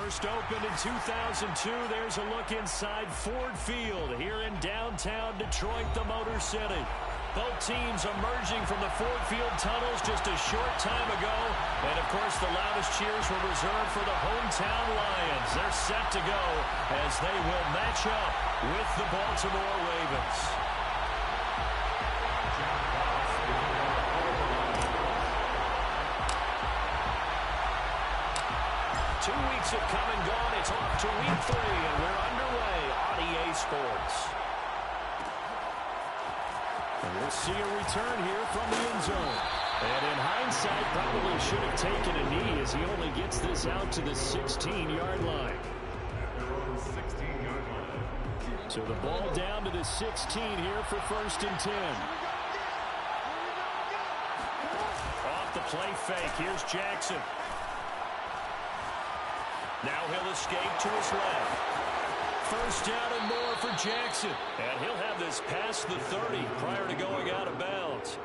First opened in 2002, there's a look inside Ford Field here in downtown Detroit, the Motor City. Both teams emerging from the Ford Field tunnels just a short time ago. And, of course, the loudest cheers were reserved for the hometown Lions. They're set to go as they will match up with the Baltimore Ravens. 2 weeks have come and gone. It's off to week 3, and we're underway on EA Sports. And we'll see a return here from the end zone. And in hindsight, probably should have taken a knee as he only gets this out to the 16-yard line. So the ball down to the 16 here for 1st and 10. Off the play fake. Here's Jackson. Now he'll escape to his left. 1st down and more for Jackson. And he'll have this past the 30 prior to going out of bounds.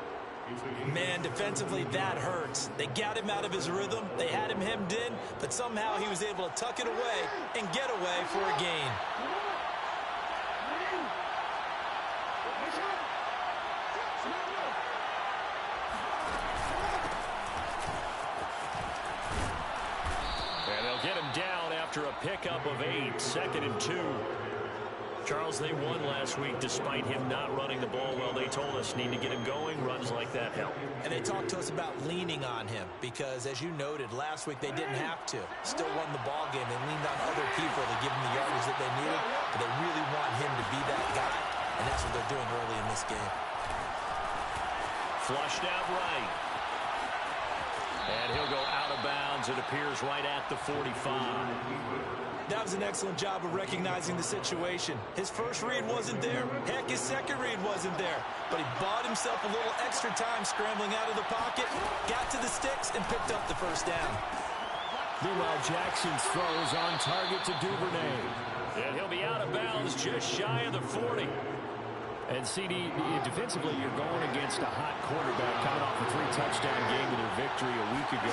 Man, defensively, that hurts. They got him out of his rhythm. They had him hemmed in, but somehow he was able to tuck it away and get away for a gain. Get him down after a pickup of 8, 2nd and 2. Charles, they won last week despite him not running the ball well. They told us need to get him going. Runs like that help. And they talked to us about leaning on him because, as you noted, last week they didn't have to. Still won the ball game. They leaned on other people to give him the yardage that they needed, but they really want him to be that guy, and that's what they're doing early in this game. Flushed out right. And he'll go out of bounds, it appears, right at the 45. That was an excellent job of recognizing the situation. His first read wasn't there. Heck, his second read wasn't there. But he bought himself a little extra time scrambling out of the pocket, got to the sticks, and picked up the 1st down. Meanwhile, Jackson's throw is on target to Duvernay. And he'll be out of bounds just shy of the 40. And, CD, defensively, you're going against a hot quarterback coming off a 3-touchdown game with their victory a week ago.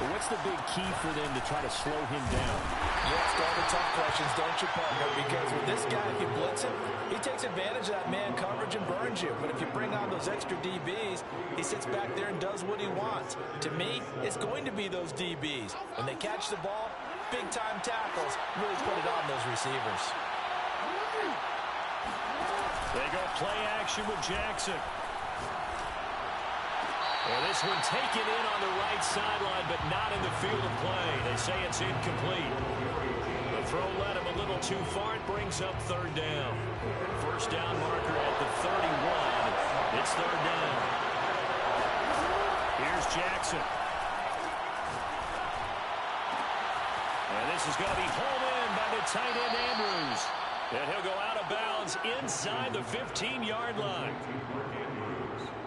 But what's the big key for them to try to slow him down? You ask all the tough questions, don't you, partner? Because with this guy, if you blitz him, he takes advantage of that man coverage and burns you. But if you bring on those extra DBs, he sits back there and does what he wants. To me, it's going to be those DBs. When they catch the ball, big-time tackles really put it on those receivers. They go play action with Jackson. And this one taken in on the right sideline, but not in the field of play. They say it's incomplete. The throw led him a little too far. It brings up 3rd down. 1st down marker at the 31. It's 3rd down. Here's Jackson. And this is going to be hauled in by the tight end Andrews. And he'll go out of bounds inside the 15-yard line.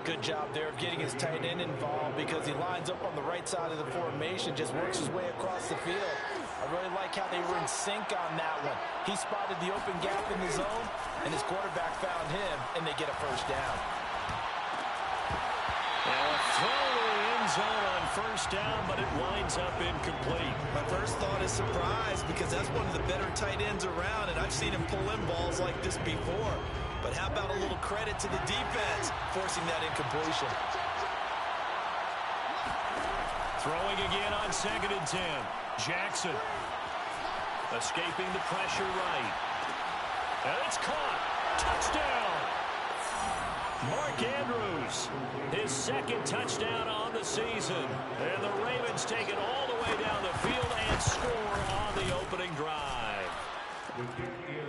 Good job there of getting his tight end involved because he lines up on the right side of the formation, just works his way across the field. I really like how they were in sync on that one. He spotted the open gap in the zone, and his quarterback found him, and they get a 1st down. Now a throw to the end zone on 1st down, but it winds up incomplete. My first thought is surprise because that's one of the better tight ends around, and I've seen him pull in balls like this before. But how about a little credit to the defense forcing that incompletion? Throwing again on 2nd and 10. Jackson escaping the pressure right. And it's caught. Touchdown. Mark Andrews, his 2nd touchdown on the season. And the Ravens take it all the way down the field and score on the opening drive.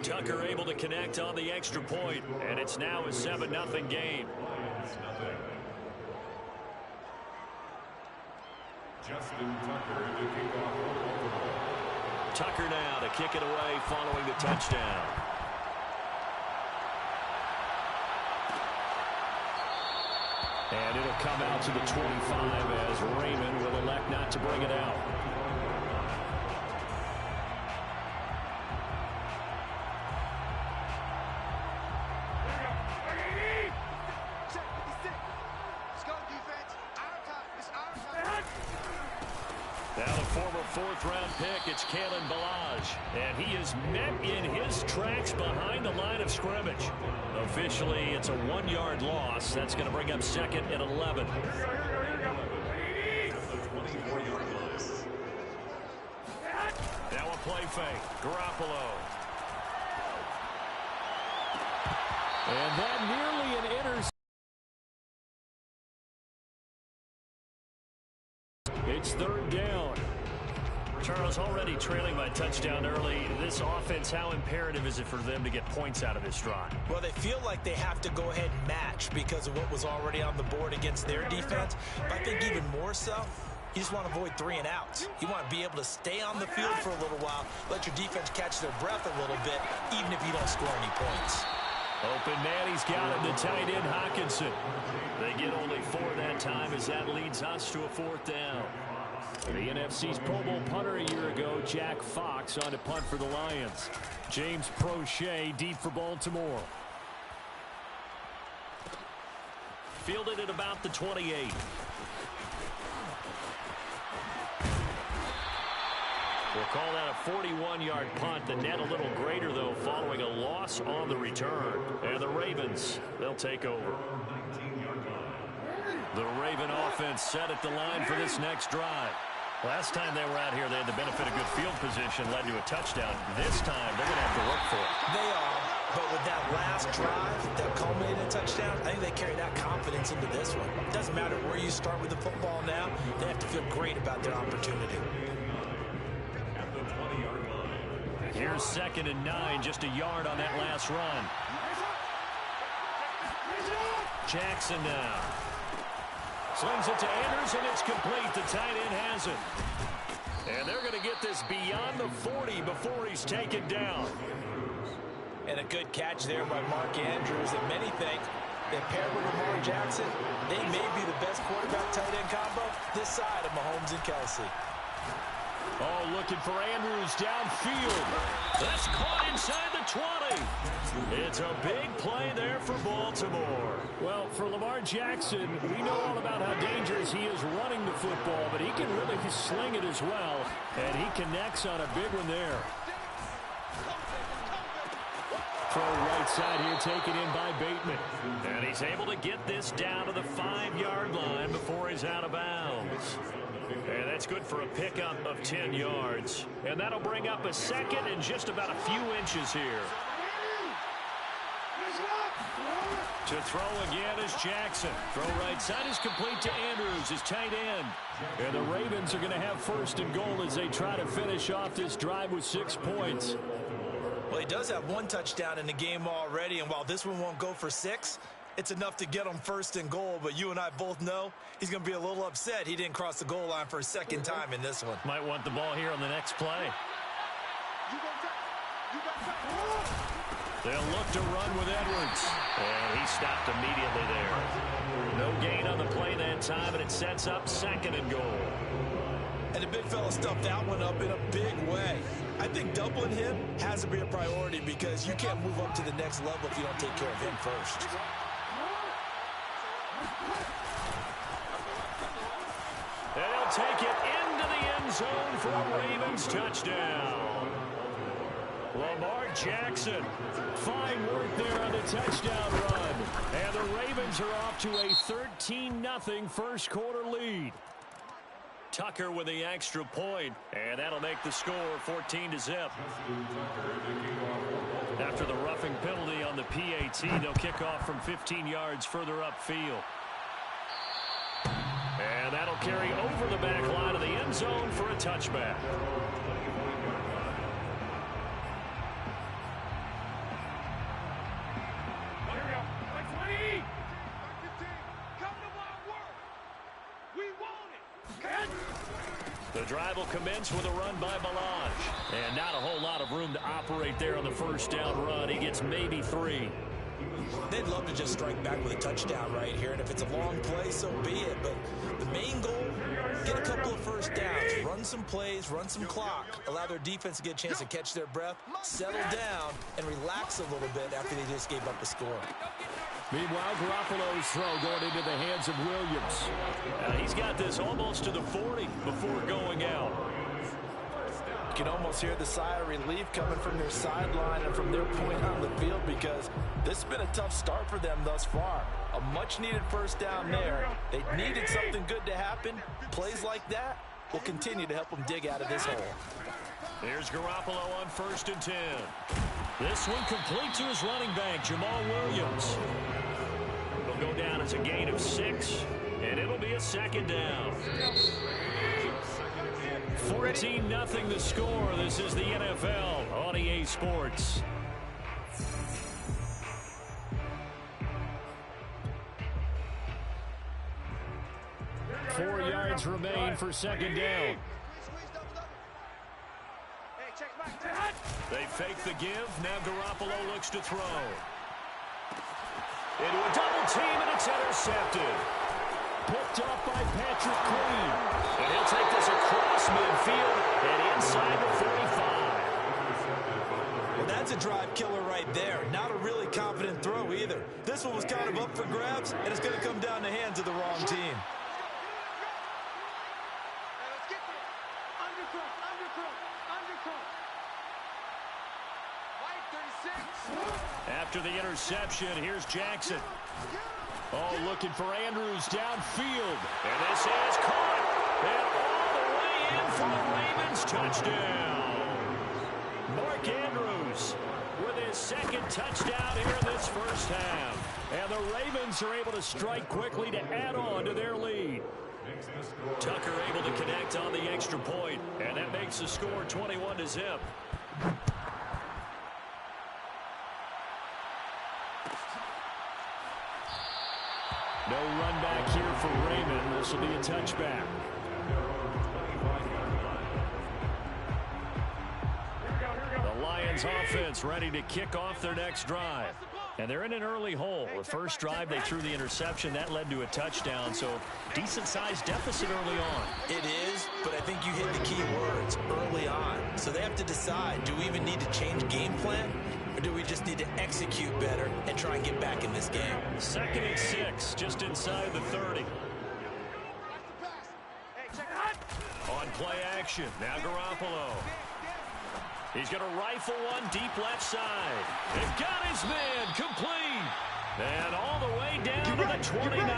Tucker able to connect on the extra point, and it's now a 7-0 game. Tucker now to kick it away following the touchdown. And it'll come out to the 25 as Raymond will elect not to bring it out. Now the former fourth-round pick. It's Kalen Ballage. And he is met in his tracks behind the line of scrimmage. Officially, it's a 1-yard loss. That's going to bring up second and 11. Now a play fake. Garoppolo. And that nearly an interception. It's third down. Charles, already trailing by touchdown early. This offense, how imperative is it for them to get points out of this drive? Well, they feel like they have to go ahead and match because of what was already on the board against their defense. But I think even more so, you just want to avoid 3 and outs. You want to be able to stay on the field for a little while, let your defense catch their breath a little bit, even if you don't score any points. Open man, he's got him, the tight end, Hockenson. They get only 4 that time as that leads us to a 4th down. The NFC's Pro Bowl punter a year ago, Jack Fox, on to punt for the Lions. James Prochet deep for Baltimore. Fielded at about the 28. We'll call that a 41-yard punt. The net a little greater, though, following a loss on the return. And the Ravens, they'll take over. The Raven offense set at the line for this next drive. Last time they were out here, they had the benefit of good field position, led to a touchdown. This time, they're going to have to work for it. They are, but with that last drive that culminated in a touchdown, I think they carry that confidence into this one. It doesn't matter where you start with the football now. They have to feel great about their opportunity. Here's 2nd and 9, just a yard on that last run. Jackson now. Slings it to Andrews, and it's complete. The tight end has it. And they're going to get this beyond the 40 before he's taken down. And a good catch there by Mark Andrews. And many think that paired with Lamar Jackson, they may be the best quarterback-tight end combo this side of Mahomes and Kelsey. Oh, looking for Andrews downfield. That's caught inside the 20. It's a big play there for Baltimore. Well, for Lamar Jackson, we know all about how dangerous he is running the football, but he can really sling it as well, and he connects on a big one there. Throw right side here, taken in by Bateman. And he's able to get this down to the 5-yard line before he's out of bounds. And that's good for a pickup of 10 yards. And that'll bring up a second and just about a few inches here. To throw again is Jackson. Throw right side is complete to Andrews, his tight end. And the Ravens are going to have 1st and goal as they try to finish off this drive with 6 points. Well, he does have 1 touchdown in the game already, and while this one won't go for 6, it's enough to get him 1st and goal, but you and I both know he's going to be a little upset he didn't cross the goal line for a 2nd time in this one. Might want the ball here on the next play. They'll look to run with Edwards. And he stopped immediately there. No gain on the play that time, and it sets up 2nd and goal. And the big fella stuffed that one up in a big way. I think doubling him has to be a priority because you can't move up to the next level if you don't take care of him first. They'll take it into the end zone for a Ravens touchdown. Lamar Jackson, fine work there on the touchdown run. And the Ravens are off to a 13-0 first quarter lead. Tucker with the extra point, and that'll make the score 14-0. After the roughing penalty on the PAT, they'll kick off from 15 yards further upfield. And that'll carry over the back line of the end zone for a touchback. The drive will commence with a run by Ballage. And not a whole lot of room to operate there on the first down run. He gets maybe 3. They'd love to just strike back with a touchdown right here. And if it's a long play, so be it. But the main goal, get a couple of first downs. Run some plays, run some clock. Allow their defense to get a chance to catch their breath, settle down, and relax a little bit after they just gave up a score. Meanwhile, Garoppolo's throw going into the hands of Williams. He's got this almost to the 40 before going out. You can almost hear the sigh of relief coming from their sideline and from their point on the field because this has been a tough start for them thus far. A much-needed first down there. They needed something good to happen. Plays like that will continue to help them dig out of this hole. Here's Garoppolo on 1st and 10. This one complete to his running back, Jamal Williams. It'll go down as a gain of 6, and it'll be a 2nd down. 14-0 the score. This is the NFL on EA Sports. Four yards remain for 2nd down. They fake the give. Now Garoppolo looks to throw. Into a double team, and it's intercepted. Picked off by Patrick Queen. And he'll take this across midfield and inside the 45. Well, that's a drive killer right there. Not a really confident throw either. This one was kind of up for grabs, and it's going to come down the hands of the wrong team. After the interception, here's Jackson. Oh, looking for Andrews downfield. And this is caught. And all the way in for the Ravens touchdown. Mark Andrews with his 2nd touchdown here in this first half. And the Ravens are able to strike quickly to add on to their lead. Tucker able to connect on the extra point. And that makes the score 21-0. No run back here for Raymond. This will be a touchback. The Lions offense ready to kick off their next drive. And they're in an early hole. The first drive they threw the interception. That led to a touchdown. So decent-sized deficit early on. It is, but I think you hit the key words, early on. So they have to decide, do we even need to change game plan? Or do we just need to execute better and try and get back in this game? 2nd and 6, just inside the 30. On play action, now Garoppolo. He's going to rifle one deep left side. They've got his man complete. And all the way down to the 29.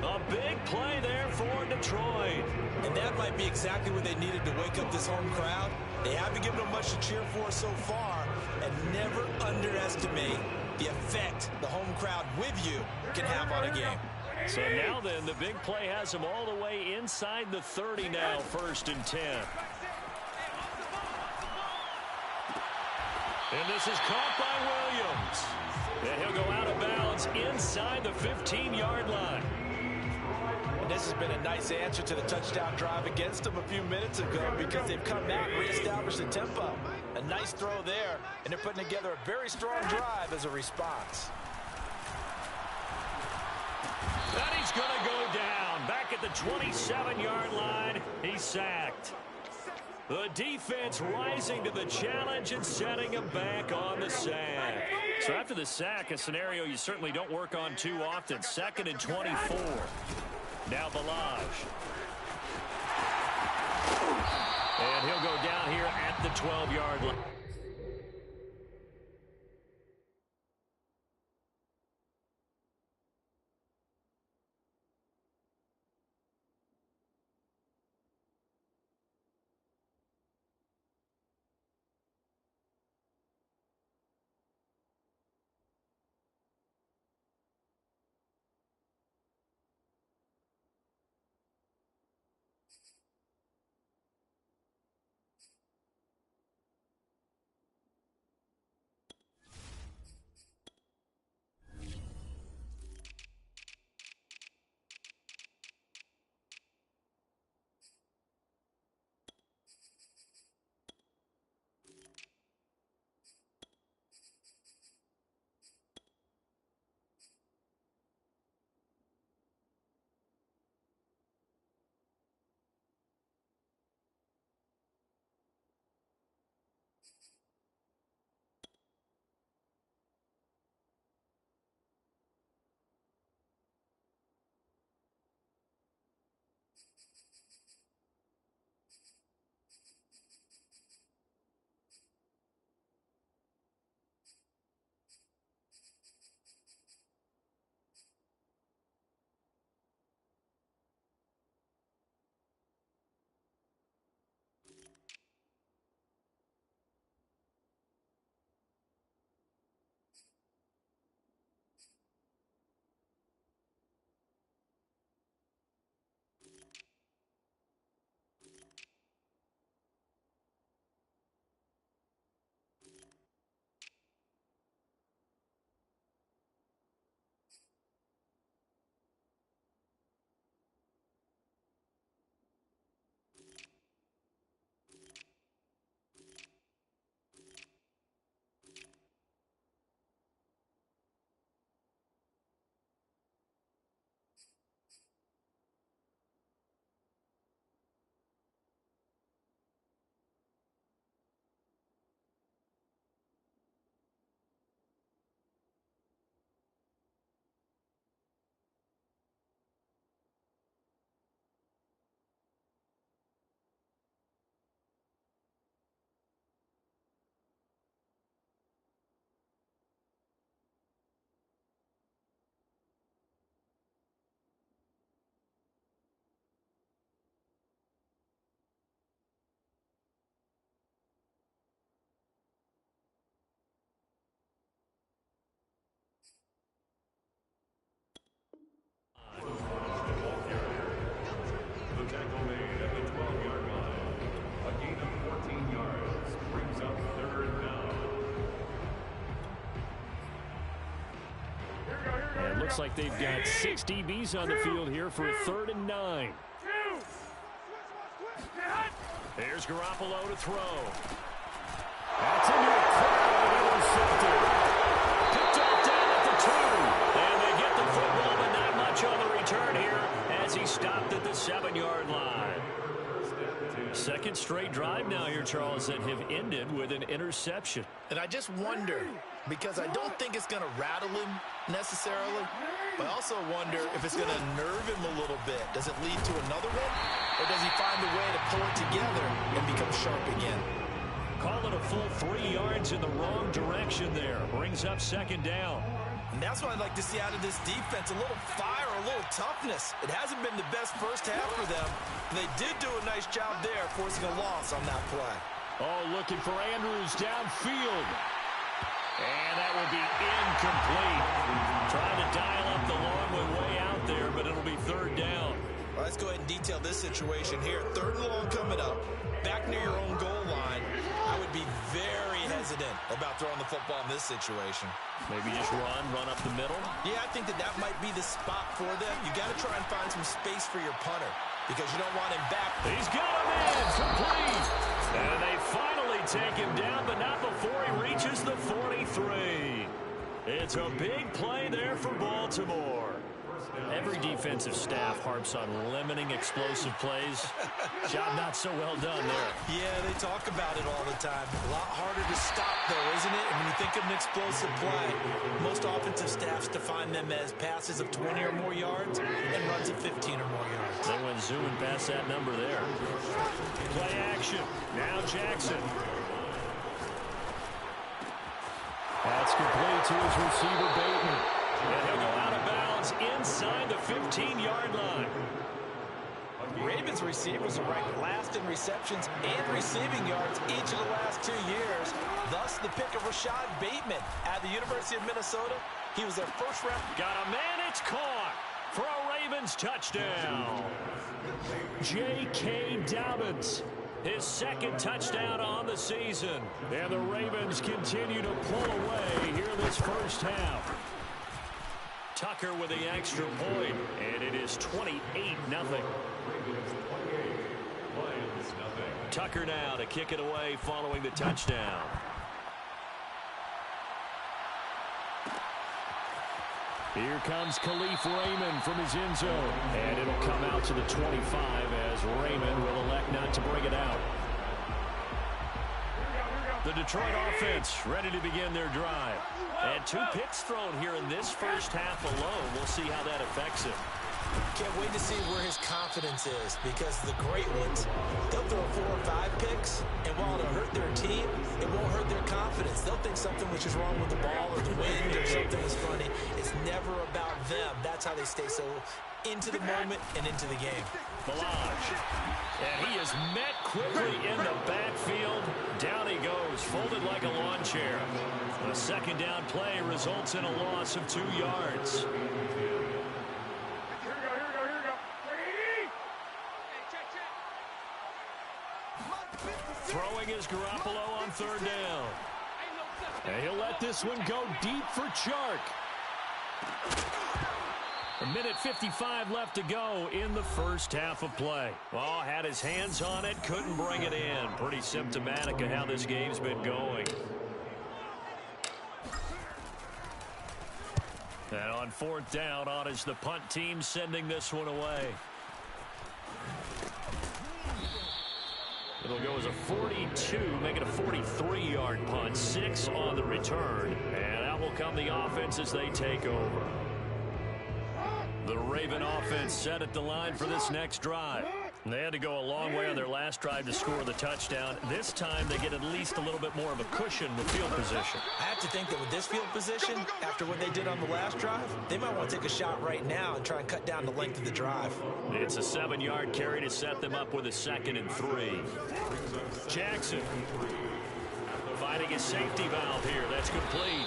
A big play there for Detroit. And that might be exactly what they needed to wake up this home crowd. They haven't given them much to cheer for so far. And never underestimate the effect the home crowd with you can have on a game. So now then, the big play has them all the way inside the 30 now, 1st and 10. And this is caught by Williams. And he'll go out of bounds inside the 15-yard line. And this has been a nice answer to the touchdown drive against them a few minutes ago because they've come back and reestablished the tempo. A nice throw there, and they're putting together a very strong drive as a response. And he's going to go down. Back at the 27-yard line, he's sacked. The defense rising to the challenge and setting him back on the sack. So after the sack, a scenario you certainly don't work on too often. 2nd and 24. Now Balaj. And he'll go down here at the 12-yard line. The tackle made at the 12-yard line. A gain of 14 yards brings up third down. And it looks like they've got 6 DBs on the field here for a 3rd and 9. Here's Garoppolo to throw. That's into a crowd, intercepted. Picked off down at the 2. And they get the football, but not much on the return here as he stopped at the 7-yard line. Second straight drive now here, Charles, that have ended with an interception. And I just wonder, because I don't think it's going to rattle him necessarily, but I also wonder if it's going to nerve him a little bit. Does it lead to another one, or does he find a way to pull it together and become sharp again? Call it a full 3 yards in the wrong direction there. Brings up 2nd down. And that's what I'd like to see out of this defense, a little fire, a little toughness. It hasn't been the best first half for them. They did do a nice job there, forcing a loss on that play. Oh, looking for Andrews downfield. And that will be incomplete. Trying to dial up the long one way out there, but it'll be 3rd down. Well, let's go ahead and detail this situation here. 3rd and long coming up, back near your own goal line. I would be very hesitant about throwing the football in this situation. Maybe just run up the middle? Yeah, I think that might be the spot for them. You got to try and find some space for your punter because you don't want him back. He's got him in, complete. And they finally take him down, but not before he reaches the 43. It's a big play there for Baltimore. Every defensive staff harps on limiting explosive plays. Job not so well done there. Yeah, they talk about it all the time. A lot harder to stop, though, isn't it? And when you think of an explosive play, most offensive staffs define them as passes of 20 or more yards and runs of 15 or more yards. They went zooming past that number there. Play action. Now Jackson. That's complete to his receiver, Bateman. And he'll go out of bounds inside the 15-yard line. Ravens receivers are ranked last in receptions and receiving yards each of the last 2 years. Thus, the pick of Rashad Bateman at the University of Minnesota. He was their first round. Got a man, it's caught for a Ravens touchdown. J.K. Dobbins, his 2nd touchdown on the season. And the Ravens continue to pull away here this first half. Tucker with the extra point, and it is 28-0. Tucker now to kick it away following the touchdown. Here comes Khalif Raymond from his end zone, and it'll come out to the 25 as Raymond will elect not to bring it out. The Detroit offense ready to begin their drive. And 2 picks thrown here in this first half alone. We'll see how that affects it. Can't wait to see where his confidence is, because the great ones, they'll throw 4 or 5 picks, and while it'll hurt their team, it won't hurt their confidence. They'll think something which is wrong with the ball or the wind or something is funny. It's never about them. That's how they stay so into the moment and into the game. Melange. And he is met quickly in the backfield. Down he goes, folded like a lawn chair. A second down play results in a loss of 2 yards. Throwing is Garoppolo on 3rd down. And he'll let this one go deep for Chark. 1:55 left to go in the first half of play. Oh, had his hands on it, couldn't bring it in. Pretty symptomatic of how this game's been going. And on 4th down, on is the punt team sending this one away. It'll go as a 42, make it a 43-yard punt. 6 on the return. And out will come the offense as they take over. The Raven offense set at the line for this next drive. They had to go a long way on their last drive to score the touchdown. This time they get at least a little bit more of a cushion with field position. I have to think that with this field position, after what they did on the last drive, they might want to take a shot right now and try and cut down the length of the drive. It's a 7-yard carry to set them up with a 2nd and 3. Jackson finding a safety valve here. That's complete.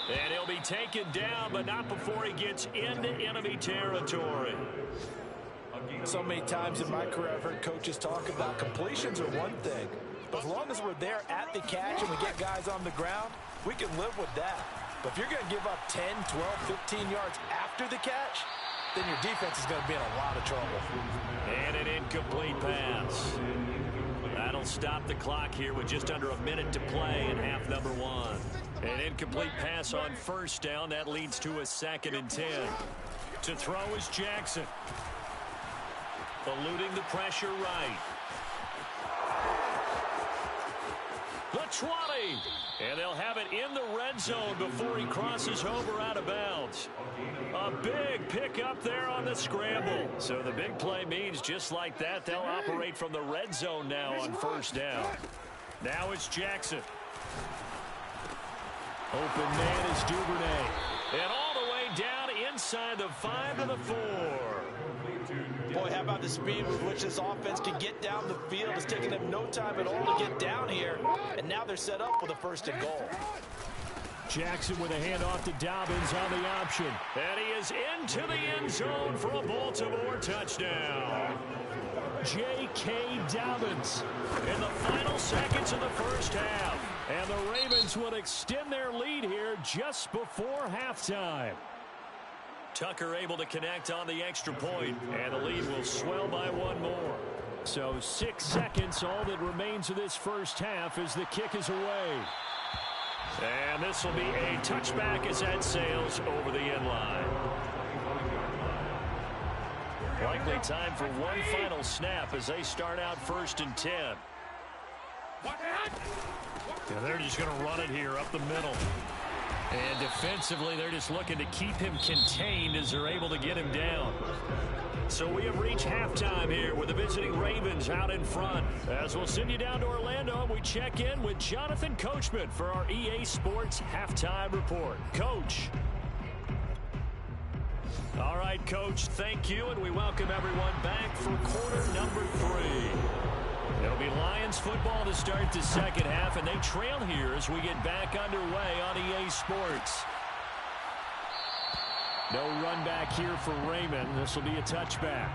And he'll be taken down, but not before he gets into enemy territory. So many times in my career I've heard coaches talk about completions are one thing, but as long as we're there at the catch and we get guys on the ground, we can live with that. But if you're going to give up 10, 12, 15 yards after the catch, then your defense is going to be in a lot of trouble. And an incomplete pass. That'll stop the clock here with just under a minute to play in half number 1. An incomplete pass on 1st down. That leads to a 2nd and 10. To throw is Jackson. Eluding the pressure right. The 20. And they'll have it in the red zone before he crosses over out of bounds. A big pickup there on the scramble. So the big play means just like that, they'll operate from the red zone now on 1st down. Now it's Jackson. Open man is Duvernay. And all the way down inside the 5 to the 4. Boy, how about the speed with which this offense can get down the field? It's taking them no time at all to get down here. And now they're set up with a 1st and goal. Jackson with a handoff to Dobbins on the option. And he is into the end zone for a Baltimore touchdown. J.K. Dobbins in the final seconds of the first half. And the Ravens will extend their lead here just before halftime. Tucker able to connect on the extra point, and the lead will swell by 1 more. So 6 seconds, all that remains of this first half as the kick is away. And this will be a touchback as that sails over the end line. Likely time for one final snap as they start out 1st and 10. Yeah, they're just going to run it here up the middle. And defensively, they're just looking to keep him contained as they're able to get him down. So we have reached halftime here with the visiting Ravens out in front. As we'll send you down to Orlando, and we check in with Jonathan Coachman for our EA Sports Halftime Report. Coach. All right, Coach, thank you, and we welcome everyone back for quarter number 3. It'll be Lions football to start the second half, and they trail here as we get back underway on EA Sports. No run back here for Raymond. This will be a touchback.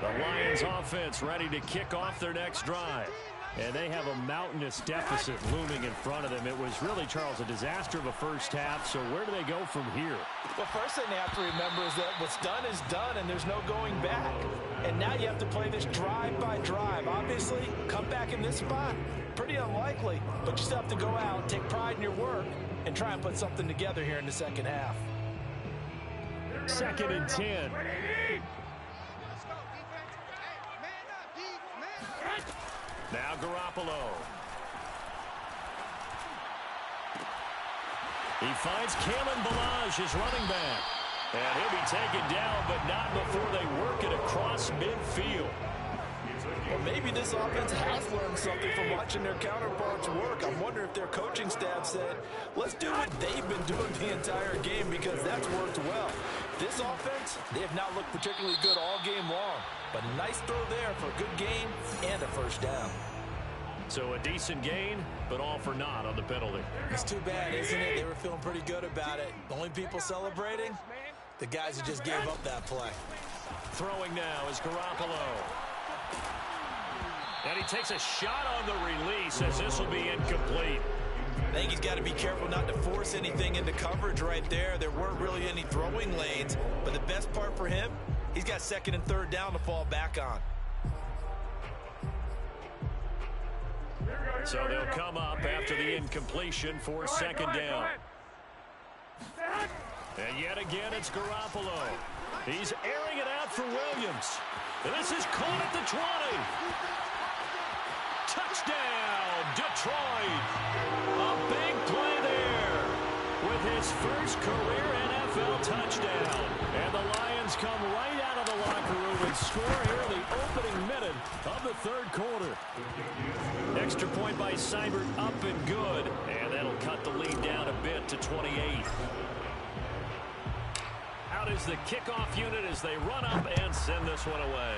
The Lions offense ready to kick off their next drive. And they have a mountainous deficit looming in front of them. It was really, Charles, a disaster of a first half. So where do they go from here? Well, first thing they have to remember is that what's done is done, and there's no going back. And now you have to play this drive by drive. Obviously, come back in this spot, pretty unlikely. But you still have to go out, take pride in your work, and try and put something together here in the second half. 2nd and 10. Now Garoppolo. He finds Kalen Ballage, his running back. And he'll be taken down, but not before they work it across midfield. Well, maybe this offense has learned something from watching their counterparts work. I'm wondering if their coaching staff said, let's do what they've been doing the entire game, because that's worked well. This offense, they have not looked particularly good all game long. But a nice throw there for a good gain and a first down. So a decent gain, but all for naught on the penalty. It's too bad, isn't it? They were feeling pretty good about it. The only people celebrating, the guys who just gave up that play. Throwing now is Garoppolo. And he takes a shot on the release as this will be incomplete. I think he's got to be careful not to force anything into coverage right there. There weren't really any throwing lanes, but the best part for him, he's got second and third down to fall back on. So they'll come up after the incompletion for second down. And yet again, it's Garoppolo. He's airing it out for Williams. And this is caught at the 20. Touchdown, Detroit. A big play there with his first career NFL touchdown. And the Lions come right out of the locker room and score here in the opening minute of the third quarter. Extra point by Seibert, up and good. And that'll cut the lead down a bit to 28. Out is the kickoff unit as they run up and send this one away.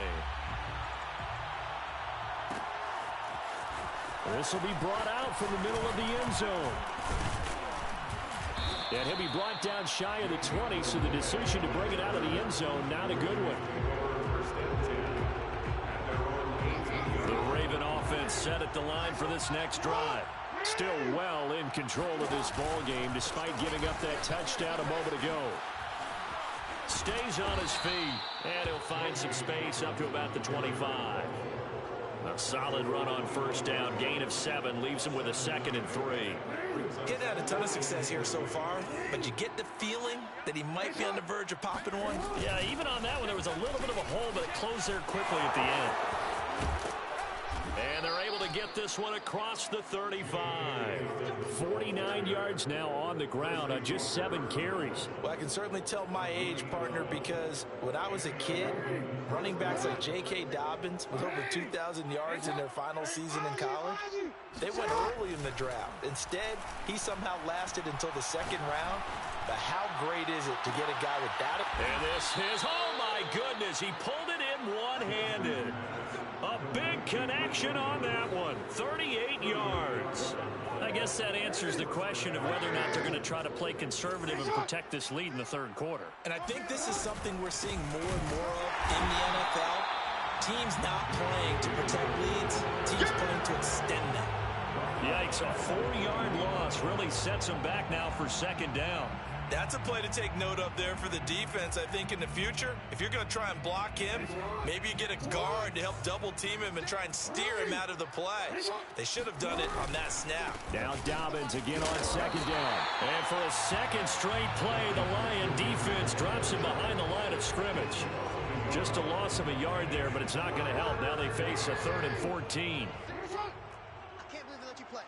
This will be brought out from the middle of the end zone. And he'll be brought down shy of the 20, so the decision to bring it out of the end zone, not a good one. The Raven offense set at the line for this next drive. Still well in control of this ball game despite giving up that touchdown a moment ago. Stays on his feet, and he'll find some space up to about the 25. A solid run on first down, gain of 7, leaves him with a 2nd and 3. He's had a ton of success here so far, but you get the feeling that he might be on the verge of popping one. Yeah, even on that one, there was a little bit of a hole, but it closed there quickly at the end. And they're able to get this one across the 35. 49 yards now on the ground on just 7 carries. Well, I can certainly tell my age, partner, because when I was a kid, running backs like J.K. Dobbins with over 2,000 yards in their final season in college, they went early in the draft. Instead, he somehow lasted until the 2nd round. But how great is it to get a guy with that? And this is, oh my goodness, he pulled it in one-handed. A big connection on that one. 38 yards. I guess that answers the question of whether or not they're going to try to play conservative and protect this lead in the third quarter. And I think this is something we're seeing more and more of in the NFL. Teams not playing to protect leads, teams playing to extend them. Yikes, a 4-yard loss really sets them back now for second down. That's a play to take note of there for the defense, I think, in the future. If you're going to try and block him, maybe you get a guard to help double-team him and try and steer him out of the play. They should have done it on that snap. Now Dobbins again on second down. And for a second straight play, the Lion defense drops him behind the line of scrimmage. Just a loss of a yard there, but it's not going to help. Now they face a 3rd and 14. I can't believe they let you play.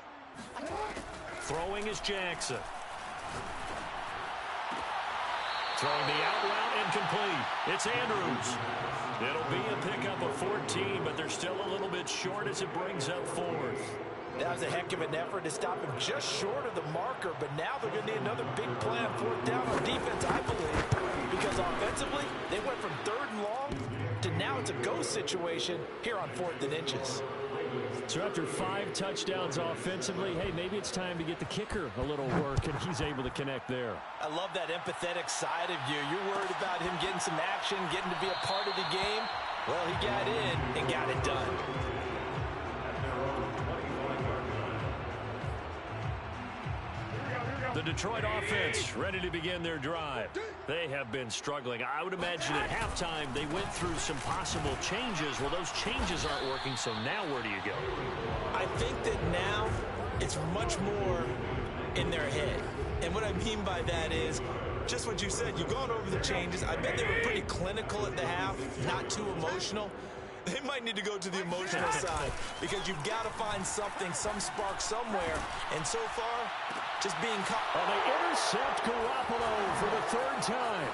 Throwing is Jackson. Throwing the out route incomplete. It's Andrews. It'll be a pickup of 14, but they're still a little bit short as it brings up 4th. That was a heck of an effort to stop him just short of the marker, but now they're going to need another big play on 4th down on defense, I believe, because offensively, they went from 3rd and long to now it's a go situation here on 4th and inches. So after 5 touchdowns offensively, hey, maybe it's time to get the kicker a little work, and he's able to connect there. I love that empathetic side of you. You're worried about him getting some action, getting to be a part of the game. Well, he got in and got it done. The Detroit offense ready to begin their drive. They have been struggling. I would imagine at halftime they went through some possible changes. Well, those changes aren't working, so now where do you go? I think that now it's much more in their head. And what I mean by that is just what you said. You've gone over the changes. I bet they were pretty clinical at the half, not too emotional. They might need to go to the emotional side because you've got to find something, some spark somewhere. And so far, just being caught. Oh, they intercept Garoppolo for the third time.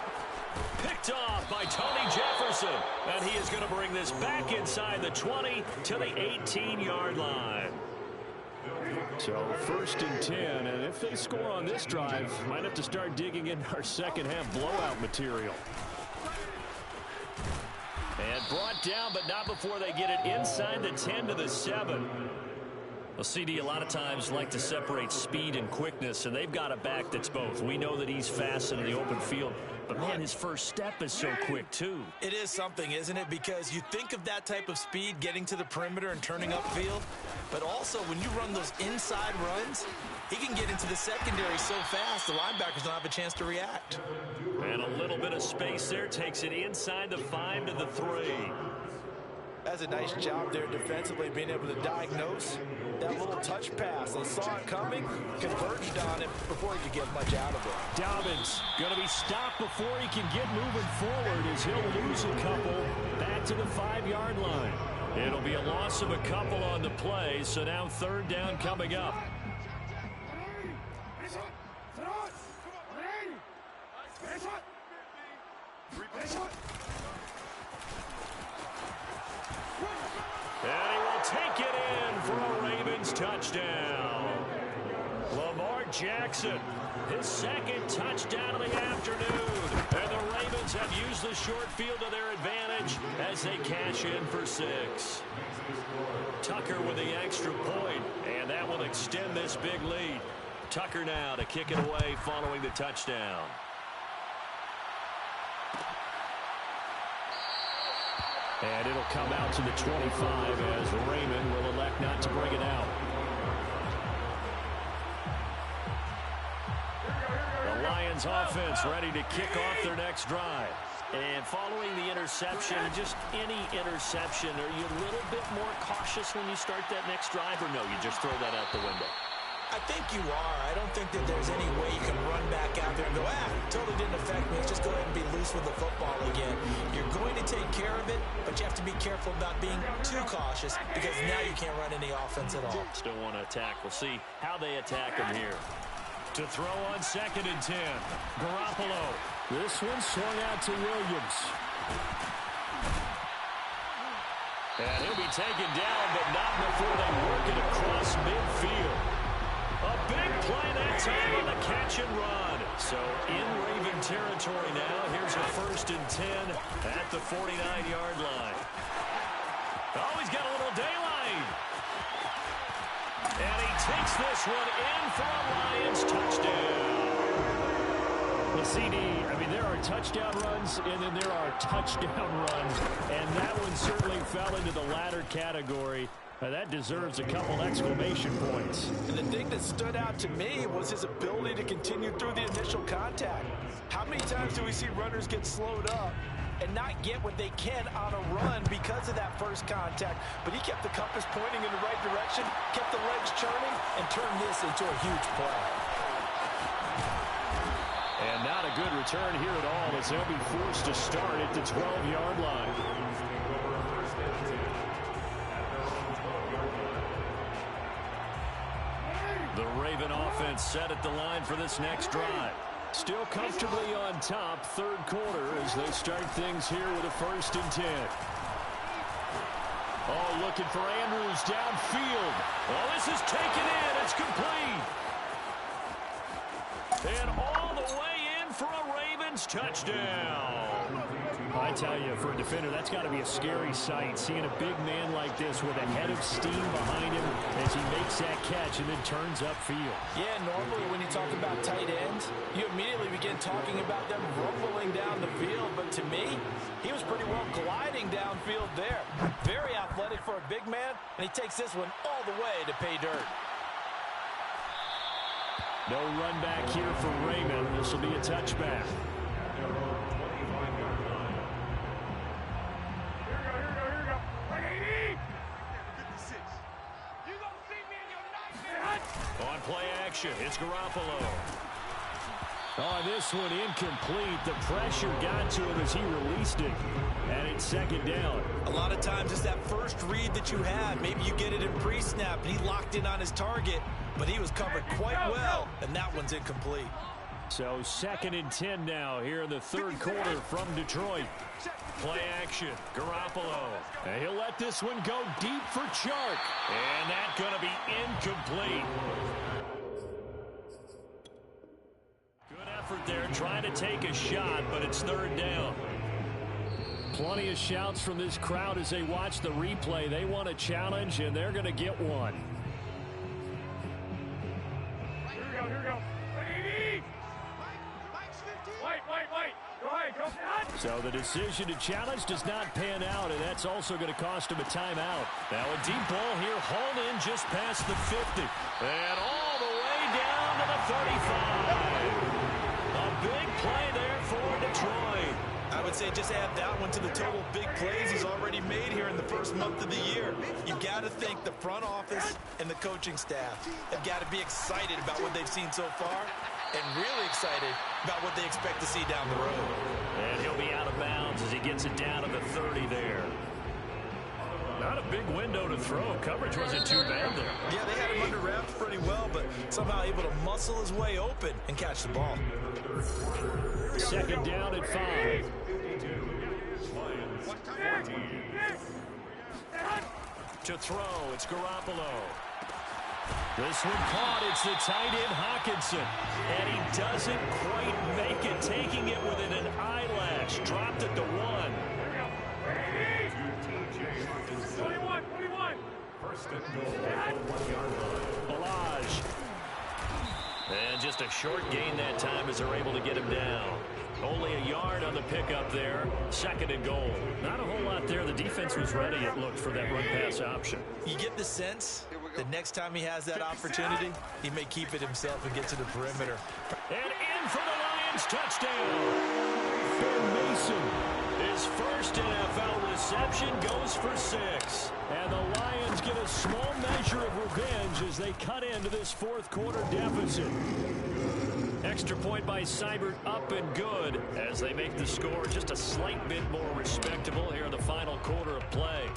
Picked off by Tony Jefferson. And he is going to bring this back inside the 20 to the 18-yard line. So 1st and 10, and if they score on this drive, might have to start digging in our second half blowout material. And brought down, but not before they get it inside the 10 to the 7. Well, CD, a lot of times like to separate speed and quickness, and they've got a back that's both. We know that he's fast in the open field, but, man, his first step is so quick, too. It is something, isn't it? Because you think of that type of speed getting to the perimeter and turning upfield, but also when you run those inside runs, he can get into the secondary so fast the linebackers don't have a chance to react. And a little bit of space there takes it inside the 5 to the 3. That's a nice job there defensively, being able to diagnose that little touch pass. They saw it coming, converged on it before he could get much out of it. Dobbins going to be stopped before he can get moving forward as he'll lose a couple back to the 5-yard line. It'll be a loss of a couple on the play, so now 3rd down coming up. And he will take it in for a Ravens touchdown. Lamar Jackson, his 2nd touchdown of the afternoon. And the Ravens have used the short field to their advantage as they cash in for 6. Tucker with the extra point, and that will extend this big lead. Tucker now to kick it away following the touchdown. And it'll come out to the 25 as Raymond will elect not to bring it out. The Lions offense ready to kick off their next drive. And following the interception, just any interception, are you a little bit more cautious when you start that next drive, or no, you just throw that out the window? I think you are. I don't think that there's any way you can run back out there and go, totally didn't affect me. Let's just go ahead and be loose with the football again. You're going to take care of it, but you have to be careful about being too cautious because now you can't run any offense at all. Still want to attack. We'll see how they attack him here. To throw on 2nd and 10. Garoppolo. This one swung out to Williams. And he'll be taken down, but not before they work it across midfield. A big play that time on the catch and run. So in Raven territory now. Here's a 1st and 10 at the 49-yard line. Oh, he's got a little daylight. And he takes this one in for a Lions touchdown. Well, CD, I mean, there are touchdown runs, and then there are touchdown runs. And that one certainly fell into the latter category. That deserves a couple exclamation points. And the thing that stood out to me was his ability to continue through the initial contact. How many times do we see runners get slowed up and not get what they can on a run because of that first contact? But he kept the compass pointing in the right direction, kept the legs churning, and turned this into a huge play. And not a good return here at all as they'll be forced to start at the 12-yard line. The Raven offense set at the line for this next drive. Still comfortably on top, 3rd quarter as they start things here with a 1st and 10. Oh, looking for Andrews downfield. Oh, this is taken in. It's complete. And all the way in for a Ravens touchdown. I tell you, for a defender, that's got to be a scary sight, seeing a big man like this with a head of steam behind him as he makes that catch and then turns upfield. Yeah, normally when you talk about tight ends, you immediately begin talking about them rumbling down the field. But to me, he was pretty well gliding downfield there. Very athletic for a big man, and he takes this one all the way to pay dirt. No run back here for Raymond. This will be a touchback. On play action, it's Garoppolo. Oh, this one incomplete. The pressure got to him as he released it. And it's second down. A lot of times it's that first read that you have. Maybe you get it in pre-snap and he locked in on his target, but he was covered quite well, and that one's incomplete. So 2nd and 10 now here in the third quarter from Detroit. Play action, Garoppolo. And he'll let this one go deep for Chark. And that's going to be incomplete. Good effort there trying to take a shot, but it's third down. Plenty of shouts from this crowd as they watch the replay. They want a challenge, and they're going to get one. Here we go. White. Go ahead, go. So the decision to challenge does not pan out, and that's also going to cost him a timeout. Now a deep ball here, hauled in just past the 50. And all the way down to the 35. A big play there for Detroit. I would say just add that one to the total big plays he's already made here in the first month of the year. You've got to think the front office and the coaching staff have got to be excited about what they've seen so far and really excited about what they expect to see down the road. And he'll be out of bounds as he gets it down to the 30 there. Not a big window to throw. Coverage wasn't too bad there. Yeah, they had him under wraps pretty well, but somehow able to muscle his way open and catch the ball. 2nd down at 5. To throw, it's Garoppolo. This one caught. It's the tight end, Hockenson. And he doesn't quite make it, taking it within an eyelash. Dropped at the 1. 21. First and goal. 1-yard line. Balaj. And just a short gain that time as they're able to get him down. Only a yard on the pickup there. 2nd and goal. Not a whole lot there. The defense was ready, it looked, for that run-pass option. You get the sense that next time he has that opportunity, he may keep it himself and get to the perimeter. And in for the Lions, touchdown. Ben Mason, his first NFL reception, goes for 6. And the Lions get a small measure of revenge as they cut into this fourth quarter deficit. Extra point by Seibert, up and good as they make the score just a slight bit more respectable here in the final quarter of play.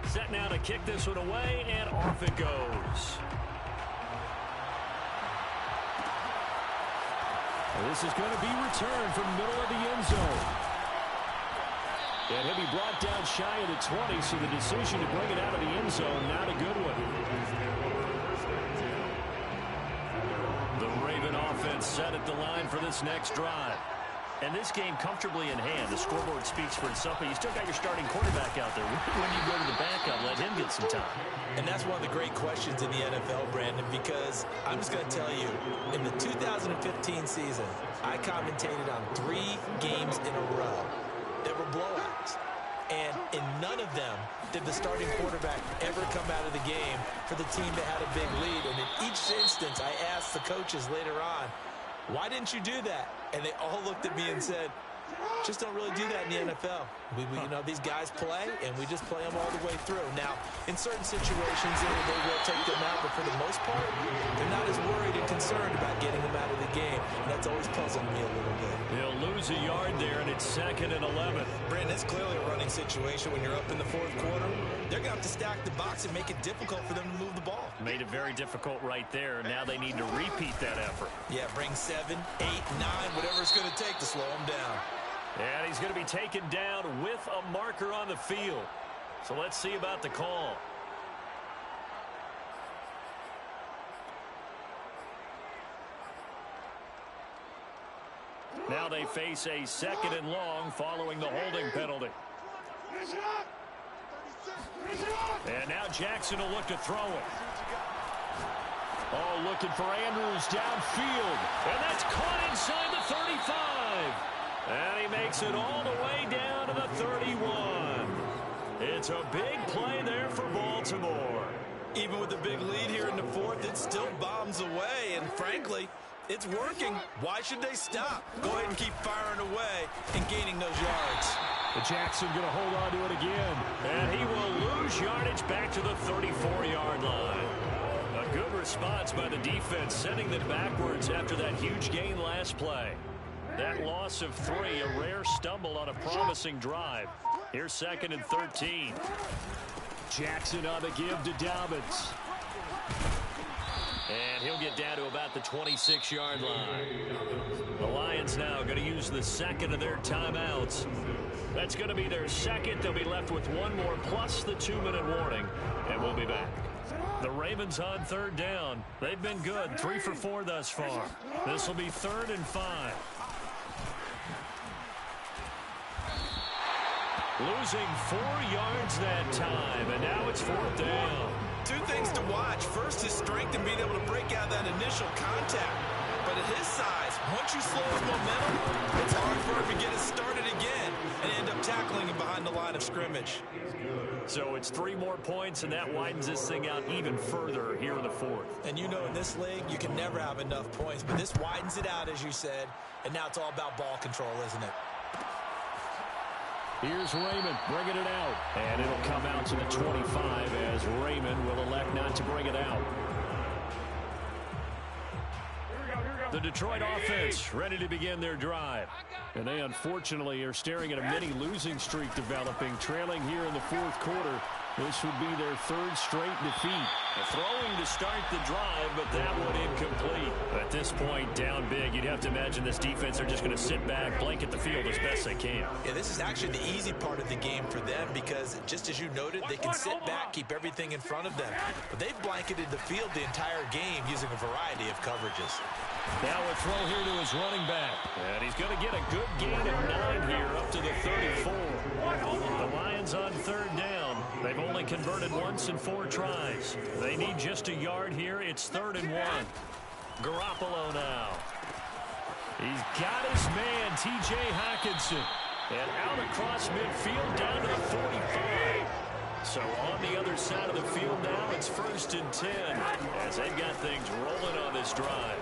Set now to kick this one away, and off it goes. This is going to be returned from the middle of the end zone. And he'll be brought down shy of the 20, so the decision to bring it out of the end zone, not a good one. The Raven offense set at the line for this next drive. And this game comfortably in hand. The scoreboard speaks for itself, but you still got your starting quarterback out there. When do you go to the backup, let him get some time? And that's one of the great questions in the NFL, Brandon, because I'm just going to tell you, in the 2015 season, I commentated on 3 games in a row that were blowouts. And in none of them did the starting quarterback ever come out of the game for the team that had a big lead. And in each instance, I asked the coaches later on, why didn't you do that? And they all looked at me and said, just don't really do that in the NFL. You know, these guys play, and we just play them all the way through. Now, in certain situations, they will take them out, but for the most part, they're not as worried and concerned about getting them out of the game. And that's always puzzling me a little bit. He'll lose a yard there, and it's 2nd and 11. Brandon, it's clearly a running situation when you're up in the fourth quarter. They're going to have to stack the box and make it difficult for them to move the ball. Made it very difficult right there. Now they need to repeat that effort. Yeah, bring 7, 8, 9, whatever it's going to take to slow them down. And he's going to be taken down with a marker on the field. So let's see about the call. Now they face a 2nd and long following the holding penalty. And now Jackson will look to throw it. Oh, looking for Andrews downfield. And that's caught inside the 35. And he makes it all the way down to the 31. It's a big play there for Baltimore. Even with a big lead here in the fourth, it still bombs away. And frankly, it's working. Why should they stop? Go ahead and keep firing away and gaining those yards. Jackson going to hold on to it again. And he will lose yardage back to the 34-yard line. A Good response by the defense, sending them backwards after that huge gain last play. That loss of 3, a rare stumble on a promising drive. Here's 2nd and 13. Jackson on the give to Dobbins. And he'll get down to about the 26-yard line. The Lions now going to use the 2nd of their timeouts. That's going to be their 2nd. They'll be left with 1 more plus the 2-minute warning. And we'll be back. The Ravens on 3rd down. They've been good. 3 for 4 thus far. This will be 3rd and 5. Losing 4 yards that time, and now it's 4th down. 2 things to watch. First, his strength in being able to break out that initial contact. But at his size, once you slow his momentum, it's hard for him to get it started again and end up tackling him behind the line of scrimmage. So it's 3 more points, and that widens this thing out even further here in the 4th. And you know in this league, you can never have enough points, but this widens it out, as you said, and now it's all about ball control, isn't it? Here's Raymond bringing it out. And it'll come out to the 25 as Raymond will elect not to bring it out. The Detroit offense ready to begin their drive. And they unfortunately are staring at a mini losing streak developing, trailing here in the 4th quarter. This would be their 3rd straight defeat. Throwing to start the drive, but that one incomplete. At this point, down big, you'd have to imagine this defense are just going to sit back, blanket the field as best they can. Yeah, this is actually the easy part of the game for them because, just as you noted, they can sit back, keep everything in front of them. But they've blanketed the field the entire game using a variety of coverages. Now a throw here to his running back. And he's going to get a good gain of 9 here up to the 34. The Lions on 3rd down. They've only converted once in 4 tries. They need just a yard here. It's 3rd and 1. Garoppolo now. He's got his man, T.J. Hockenson. And out across midfield down to the 45. So on the other side of the field now, it's 1st and 10 as they've got things rolling on this drive.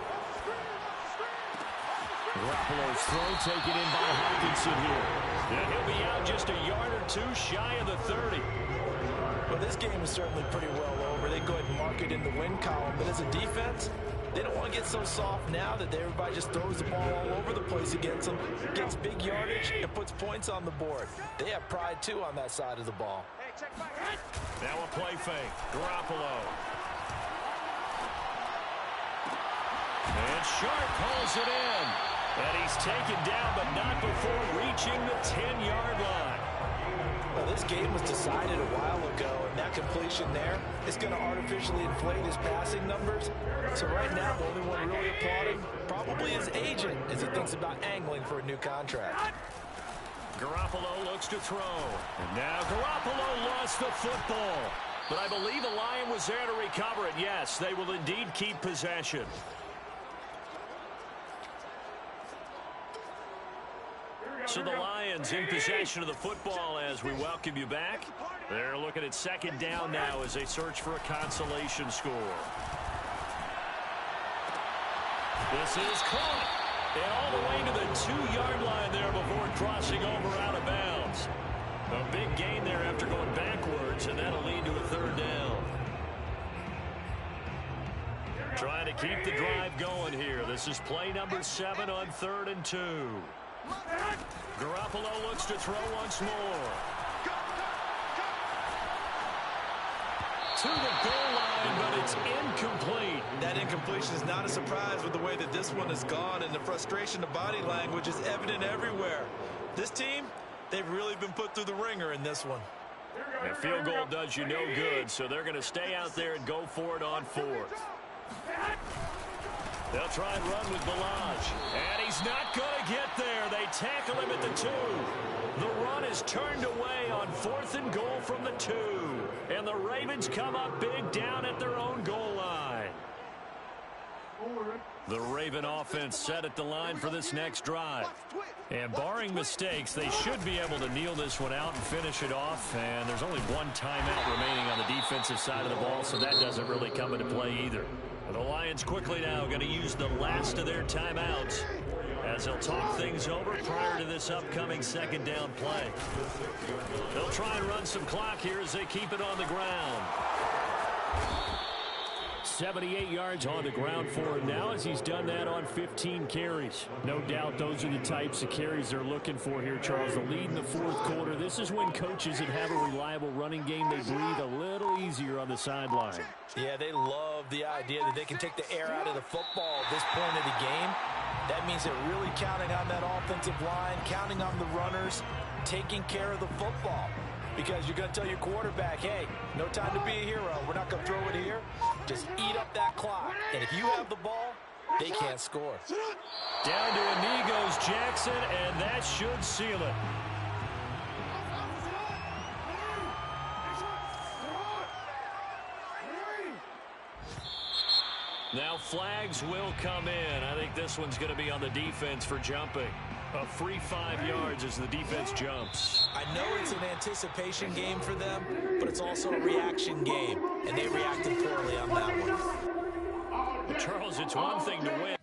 Garoppolo's throw taken in by Hockenson here. And he'll be out just a yard or 2 shy of the 30. Well, this game is certainly pretty well over. They go ahead and mark it in the win column. But as a defense, they don't want to get so soft now that everybody just throws the ball all over the place against them, gets big yardage, and puts points on the board. They have pride, too, on that side of the ball. Now a play fake. Garoppolo. And Sharp pulls it in. And he's taken down, but not before reaching the 10-yard line. Well, this game was decided a while ago, and that completion there is going to artificially inflate his passing numbers. So right now, the only one really applauding probably his agent as he thinks about angling for a new contract. Garoppolo looks to throw. And now Garoppolo lost the football. But I believe the Lion was there to recover it. Yes, they will indeed keep possession. So the Lions in possession of the football as we welcome you back. They're looking at 2nd down now as they search for a consolation score. This is caught. And all the way to the 2-yard line there before crossing over out of bounds. A big gain there after going backwards, and that'll lead to a 3rd down. Trying to keep the drive going here. This is play number 7 on 3rd and 2. Garoppolo looks to throw once more. To the goal line, but it's incomplete. That incompletion is not a surprise with the way that this one has gone, and the frustration of body language is evident everywhere. This team, they've really been put through the ringer in this one. A field goal does you no good, so they're going to stay out there and go for it on 4th. They'll try and run with Balaj. And he's not going to get there. They tackle him at the 2. The run is turned away on 4th and goal from the 2. And the Ravens come up big down at their own goal line. The Raven offense set at the line for this next drive. And barring mistakes, they should be able to kneel this one out and finish it off. And there's only 1 timeout remaining on the defensive side of the ball, so that doesn't really come into play either. The Lions quickly now going to use the last of their timeouts as they'll talk things over prior to this upcoming 2nd down play. They'll try and run some clock here as they keep it on the ground. 78 yards on the ground for him now as he's done that on 15 carries. No doubt those are the types of carries they're looking for here, Charles. The lead in the fourth quarter. This is when coaches that have a reliable running game, they breathe a little easier on the sideline. Yeah, they love the idea that they can take the air out of the football at this point of the game. That means they're really counting on that offensive line, counting on the runners, taking care of the football. Because you're going to tell your quarterback, hey, no time to be a hero. We're not going to throw it here. Just eat up that clock. And if you have the ball, they can't score. Down to a knee goes Jackson, and that should seal it. Now flags will come in. I think this one's going to be on the defense for jumping. A free 5 yards as the defense jumps. I know it's an anticipation game for them, but it's also a reaction game, and they reacted poorly on that one. Well, Charles, it's one thing to win.